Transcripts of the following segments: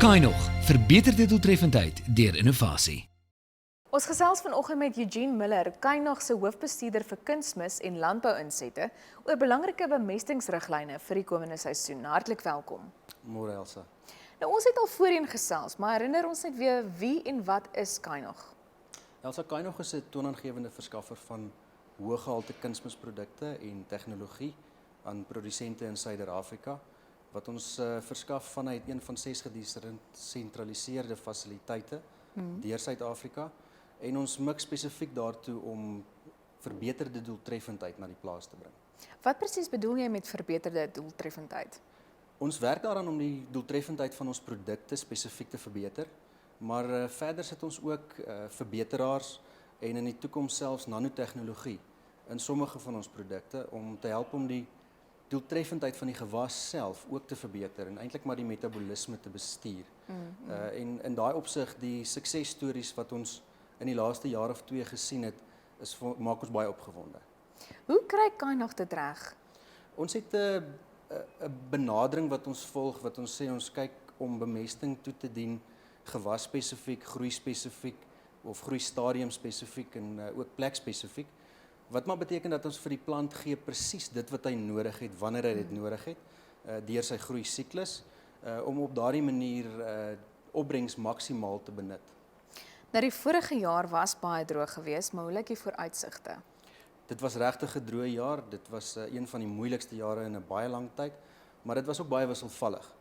Kainog, verbeter die doeltreffendheid deur innovasie. Ons gesels vanoggend met Eugene Miller, Kainog se hoofbestuurder vir kunsmis en landbouinsette, oor belangrike bemestingsriglyne vir die komende seisoen. Hartlik welkom. Môre Elsa. Nou ons het al voorheen gesels, maar herinner ons net weer wie en wat is Kainog? Elsa, Kainog is 'n toonaangewende verskaffer van hoëgehalte kunsmisprodukte en tegnologie aan produsente in Suider-Afrika, wat ons verskaf vanuit een van 6 gedesentraliseerde fasiliteite deur Suid-Afrika, en ons mik spesifiek daartoe om verbeterde doeltreffendheid na die plaas te bring. Wat presies bedoel jy met verbeterde doeltreffendheid? Ons werk daaraan om die doeltreffendheid van ons produkte spesifiek te verbeter, maar verder sit ons ook verbeteraars en in die toekoms selfs nanotechnologie in sommige van ons produkte om te help om die doeltreffendheid van die gewas self ook te verbeter en eintlik maar die metabolisme te bestuur. En in daai opsig die suksesstories wat ons in die laaste jaar of 2 gesien het, maak ons baie opgewonde. Hoe kry Kainog dit reg? Ons het 'n benadering wat ons volg, wat ons sê ons kyk om bemesting toe te dien gewas spesifiek, groei spesifiek of groei stadium spesifiek en ook plek spesifiek. Wat maar beteken dat ons vir die plant gee presies dit wat hy nodig het, wanneer hy dit nodig het, deur sy groei siklus, om op daardie manier opbrengs maksimaal te benut. Nou die vorige jaar was baie droog geweest, maar hoe lyk die vooruitsigte? Dit was regtig 'n droë jaar, dit was een van die moeilikste jare in 'n baie lang tyd, maar dit was ook baie wisselvallig.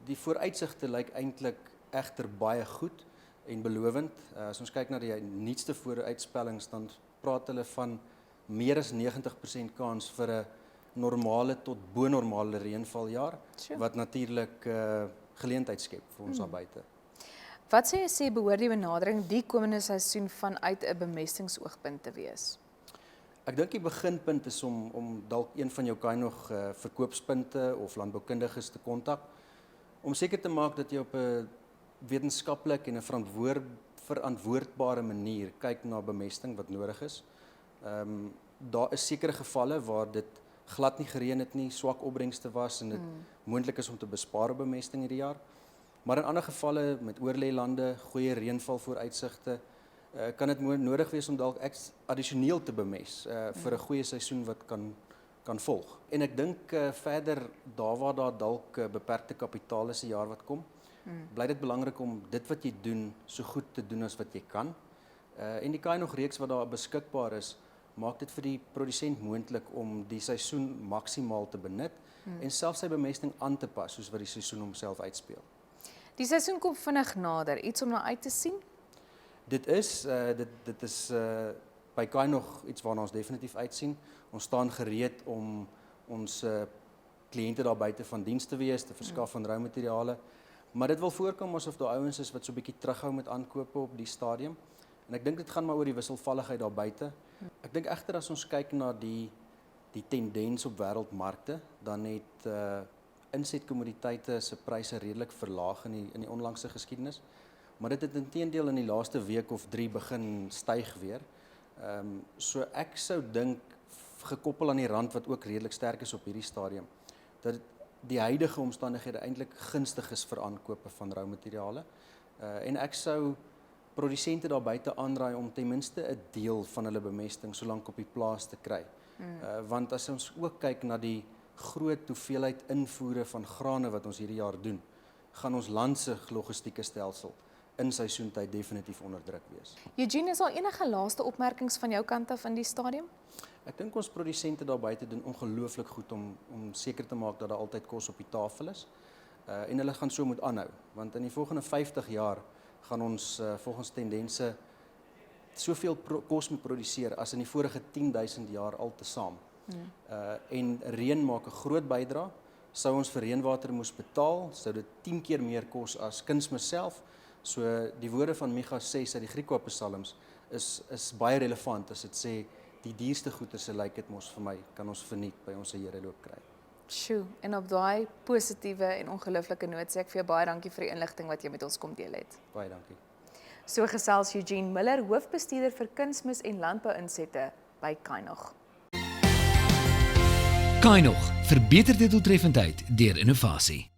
Die vooruitsigte lyk eintlik egter baie goed en belovend. As ons kyk na die nuutste vooruitspellings, dan praat hulle van meer as 90% kans vir 'n normale tot bo-normale reënvaljaar, wat natuurlik geleentheid skep vir ons daar buite. Wat sê behoort die benadering die komende seisoen vanuit 'n bemestingsoogpunt te wees? Ek dink die beginpunt is om dalk een van jou Kainog verkoopspunte of landboukundiges te kontak, om seker te maak dat jy op 'n wetenskaplik en 'n verantwoordbare manier kyk na bemesting wat nodig is. Daar is sekere gevalle waar dit glad nie gereën het nie, swak opbrengste was en dit moontlik is om te bespaar op bemesting hierdie jaar. Maar in ander gevalle met oorlê-lande, goeie reënval vooruitsigte, kan dit nodig wees om dalk addisioneel te bemes vir 'n goeie seisoen wat kan volg. En ek dink verder daar waar daar dalk beperkte kapitaal is 'n jaar wat kom, bly dit belangrik om dit wat jy doen so goed te doen as wat jy kan. En die Kainog reeks wat daar beskikbaar is, maak dit vir die produsent moontlik om die seisoen maksimaal te benut en selfs sy bemesting aan te pas soos wat die seisoen homself uitspeel. Die seisoen kom vinnig nader, iets om na uit te sien? Dit is by Kainog iets waarna ons definitief uitsien. Ons staan gereed om ons kliënte daar buite van diens te wees, te verskaf van roumateriale. Maar dit wil voorkom asof daar ouens is wat so 'n bietjie terughou met aankope op die stadium. En ek dink dit gaan maar oor die wisselvalligheid daar buite. Ek dink egter as ons kyk na die tendens op wêreldmarkte, dan het insetkommoditeite se pryse redelik verlaag in die onlangse geskiedenis. Maar dit het inteendeel in die laaste week of 3 begin styg weer. So ek sou dink, gekoppel aan die rand wat ook redelik sterk is op hierdie stadium, dat die huidige omstandighede eintlik gunstig is vir aankope van roumateriale. En ek sou produsente daar buite aanraai om ten minste 'n deel van hulle bemesting solank op die plaas te kry. Want as ons ook kyk na die groot hoeveelheid invoere van grane wat ons hierdie jaar doen, gaan ons land se logistieke stelsel in seisoentyd definitief onder druk wees. Eugene, is al enige laaste opmerkings van jou kant af in die stadium? Ek dink ons produsente daar buite doen ongelooflik goed om seker te maak dat daar altyd kos op die tafel is. En hulle gaan so moet aanhou, want in die volgende 50 jaar gaan ons volgens tendense soveel kos moet produseer as in die vorige 10.000 jaar al tesaam. En reën maak 'n groot bydrae. Sou ons vir reënwater moes betaal, sou dit 10 keer meer kos as kunsmis self. So die woorde van Micha 6 uit die Griekse psalms is baie relevant as dit sê die duurste goeder se lyk dit mos vir my kan ons verniet by ons Here loop kry. Sjoe, en op daai positiewe en ongelooflike noot sê ek vir jou baie dankie vir die inligting wat jy met ons kom deel het. Baie dankie. So gesels Eugene Miller, hoofbestuurder vir kunsmis en landbouinsette by Kainog. Kainog, verbeter die doeltreffendheid deur innovasie.